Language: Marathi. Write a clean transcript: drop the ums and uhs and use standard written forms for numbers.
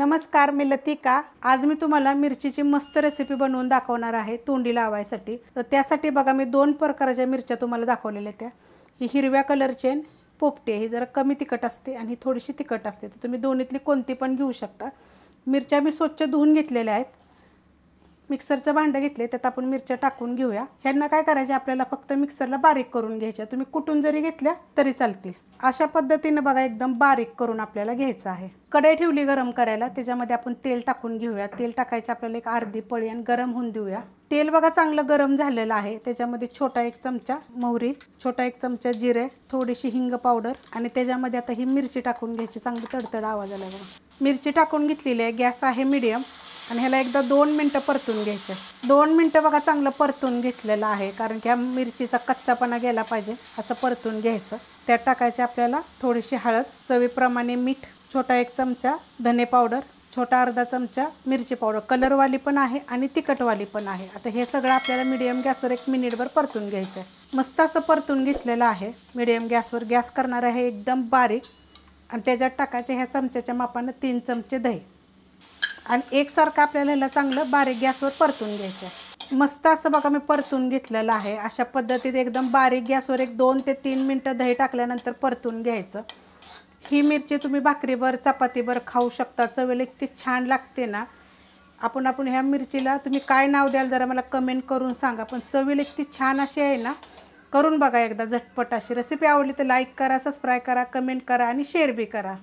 नमस्कार, मी लतिका। आज मी तुम्हाला मिरचीची मस्त रेसिपी बनवून दाखवणार आहे तोंडी लावायसाठी। तर त्यासाठी बघा मी दोन प्रकारच्या मिरच्या तुम्हाला दाखवलेल्या त्या। ही हिरव्या कलरची पोपटी ही जरा कमी तिखट असते आणि थोडीशी तिखट असते, तर तुम्ही दोन्हीतली कोणती पण घेऊ शकता। मिरच्या मी स्वच्छ धुवून घेतलेल्या आहेत। मिक्सरचं भांडं घेतले, त्यात आपण मिरच्या टाकून घेऊया। ह्यांना काय करायचे, आपल्याला फक्त मिक्सरला बारीक करून घ्यायच्या। तुम्ही कुटून जरी घेतल्या तरी चालतील। अशा पद्धतीने बघा एकदम बारीक करून आपल्याला घ्यायचं आहे। कढई ठेवली गरम करायला, त्याच्यामध्ये आपण तेल टाकून घेऊया। तेल टाकायचे आपल्याला एक अर्धी पळी आणि गरम होऊन देऊया। तेल बघा चांगलं गरम झालेलं आहे। त्याच्यामध्ये छोटा एक चमचा मोहरी, छोटा एक चमचा जिरे, थोडीशी हिंग पावडर आणि त्याच्यामध्ये आता ही मिरची टाकून घ्यायची। चांगली तडतड आवाज आला बघा। मिरची टाकून घेतलेली आहे। गॅस आहे मीडियम आणि ह्याला एकदा 2 मिनिटं परतून घ्यायचं। 2 मिनिटं बघा चांगलं परतून घेतलेलं आहे, कारण की ह्या मिरचीचा कच्चापणा गेला पाहिजे असं परतून घ्यायचं। त्यात टाकायचे आपल्याला थोडीशी हळद, चवीप्रमाणे मीठ, छोटा एक चमचा धने पावडर, छोटा अर्धा चमचा मिरची पावडर, कलरवाली पण आहे आणि तिखटवाली पण आहे। आता हे सगळं आपल्याला मीडियम गॅसवर 1 मिनिटभर परतून घ्यायचं आहे। मस्त असं परतून घेतलेलं आहे मीडियम गॅसवर। गॅस करणार आहे एकदम बारीक आणि त्याच्यात टाकायचे ह्या चमच्याच्या मापाने 3 चमचे दही आणि एकसारखं आपल्याला ह्याला चांगलं बारीक गॅसवर परतून घ्यायचं आहे। मस्त असं बघा मी परतून घेतलेलं आहे। अशा पद्धतीत एकदम बारीक गॅसवर 2 ते 3 मिनिटं दही टाकल्यानंतर परतून घ्यायचं। ही मिरची तुम्ही भाकरीवर चपातीवर खाऊ शकता। चवीला इतकी छान लागते ना। आपण ह्या मिरचीला तुम्ही काय नाव द्याल जरा मला कमेंट करून सांगा, पण चवीला इतकी छान अशी आहे ना। करून बघा एकदा झटपट अशी रेसिपी। आवडली तर लाईक करा, सबस्क्राईब करा, कमेंट करा आणि शेअर बी करा।